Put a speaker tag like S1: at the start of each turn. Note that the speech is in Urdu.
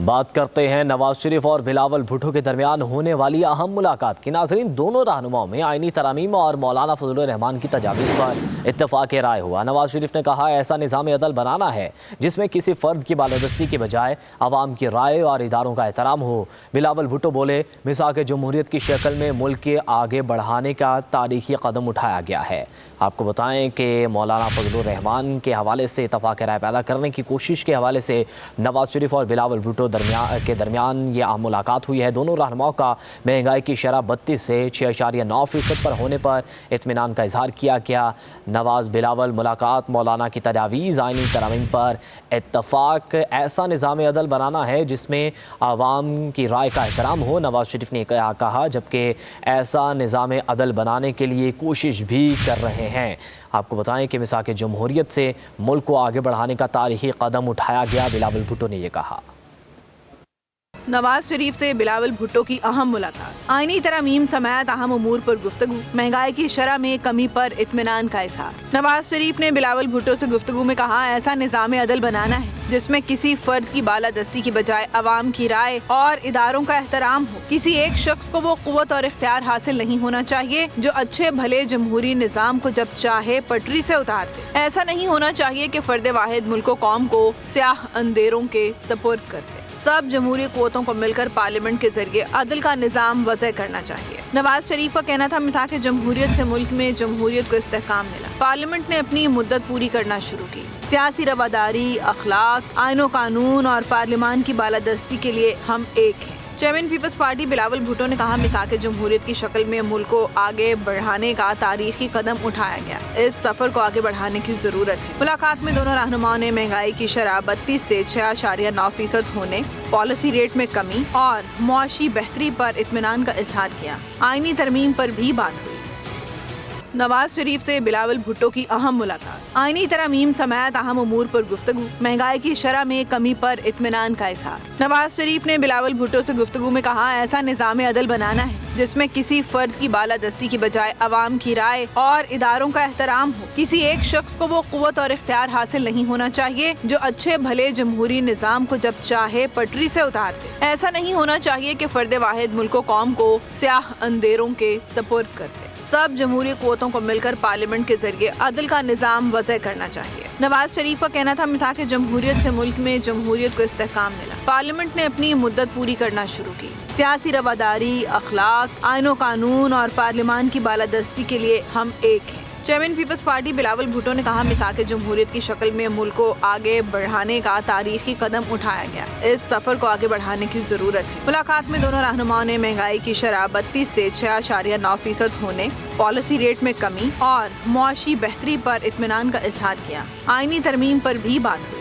S1: بات کرتے ہیں نواز شریف اور بلاول بھٹو کے درمیان ہونے والی اہم ملاقات کی۔ ناظرین، دونوں رہنماؤں میں آئینی ترامیم اور مولانا فضل الرحمان کی تجاویز پر اتفاق رائے ہوا۔ نواز شریف نے کہا ایسا نظام عدل بنانا ہے جس میں کسی فرد کی بالادستی کے بجائے عوام کی رائے اور اداروں کا احترام ہو۔ بلاول بھٹو بولے میثاق جمہوریت کی شکل میں ملک کے آگے بڑھانے کا تاریخی قدم اٹھایا گیا ہے۔ آپ کو بتائیں کہ مولانا فضل الرحمان کے حوالے سے اتفاق رائے پیدا کرنے کی کوشش کے حوالے سے نواز شریف اور بلاول بھٹو کے درمیان یہ اہم ملاقات ہوئی ہے۔ دونوں رہنماؤں کا مہنگائی کی شرح 32 سے 6.9% پر ہونے پر اطمینان کا اظہار کیا گیا۔ نواز بلاول ملاقات مولانا کی تجاویز، آئینی ترامیم پر اتفاق، ایسا نظام عدل بنانا ہے جس میں عوام کی رائے کا احترام ہو، نواز شریف نے کہا، جبکہ ایسا نظام عدل بنانے کے لیے کوشش بھی کر رہے ہیں۔ آپ کو بتائیں کہ میثاق جمہوریت سے ملک کو آگے بڑھانے کا تاریخی قدم اٹھایا گیا، بلاول بھٹو نے یہ کہا۔
S2: نواز شریف سے بلاول بھٹو کی اہم ملاقات، آئینی ترامیم سمیت اہم امور پر گفتگو، مہنگائی کی شرح میں کمی پر اطمینان کا اظہار۔ نواز شریف نے بلاول بھٹو سے گفتگو میں کہا ایسا نظام عدل بنانا ہے جس میں کسی فرد کی بالادستی کی بجائے عوام کی رائے اور اداروں کا احترام ہو۔ کسی ایک شخص کو وہ قوت اور اختیار حاصل نہیں ہونا چاہیے جو اچھے بھلے جمہوری نظام کو جب چاہے پٹری سے اتار دے۔ ایسا نہیں ہونا چاہیے کہ فرد واحد ملک و قوم کو سیاہ اندھیروں کے سپرد کر دے۔ سب جمہوری قوتوں کو مل کر پارلیمنٹ کے ذریعے عدل کا نظام وضع کرنا چاہیے۔ نواز شریف کا کہنا تھا میثاق جمہوریت سے ملک میں جمہوریت کو استحکام ملا، پارلیمنٹ نے اپنی مدت پوری کرنا شروع کی۔ سیاسی رواداری، اخلاق، آئین و قانون اور پارلیمان کی بالادستی کے لیے ہم ایک ہیں۔ چیئرمین پیپلز پارٹی بلاول بھٹو نے کہا میثاق جمہوریت کی شکل میں ملک کو آگے بڑھانے کا تاریخی قدم اٹھایا گیا، اس سفر کو آگے بڑھانے کی ضرورت ہے۔ ملاقات میں دونوں رہنماؤں نے مہنگائی کی شرح 32 سے 6.9% ہونے، پالیسی ریٹ میں کمی اور معاشی بہتری پر اطمینان کا اظہار کیا۔ آئینی ترمیم پر بھی بات ہوئی۔ نواز شریف سے بلاول بھٹو کی اہم ملاقات، آئینی ترامیم سمیت اہم امور پر گفتگو، مہنگائی کی شرح میں کمی پر اطمینان کا اظہار۔ نواز شریف نے بلاول بھٹو سے گفتگو میں کہا ایسا نظام عدل بنانا ہے جس میں کسی فرد کی بالادستی کی بجائے عوام کی رائے اور اداروں کا احترام ہو۔ کسی ایک شخص کو وہ قوت اور اختیار حاصل نہیں ہونا چاہیے جو اچھے بھلے جمہوری نظام کو جب چاہے پٹری سے اتار دے۔ ایسا نہیں ہونا چاہیے کہ فرد واحد ملک و قوم کو سیاہ اندھیروں کے سپرد کر دے۔ سب جمہوری قوتوں کو مل کر پارلیمنٹ کے ذریعے عدل کا نظام وضع کرنا چاہیے۔ نواز شریف کا کہنا تھا میثاق جمہوریت سے ملک میں جمہوریت کو استحکام ملا، پارلیمنٹ نے اپنی مدت پوری کرنا شروع کی۔ سیاسی رواداری، اخلاق، آئین و قانون اور پارلیمان کی بالادستی کے لیے ہم ایک ہیں۔ چیئرمین پیپلز پارٹی بلاول بھٹو نے کہا میثاق جمہوریت کی شکل میں ملک کو آگے بڑھانے کا تاریخی قدم اٹھایا گیا، اس سفر کو آگے بڑھانے کی ضرورت ہے۔ ملاقات میں دونوں رہنماؤں نے مہنگائی کی شرح 32 سے 6.9% ہونے، پالیسی ریٹ میں کمی اور معاشی بہتری پر اطمینان کا اظہار کیا۔ آئینی ترمیم پر بھی بات ہوئی۔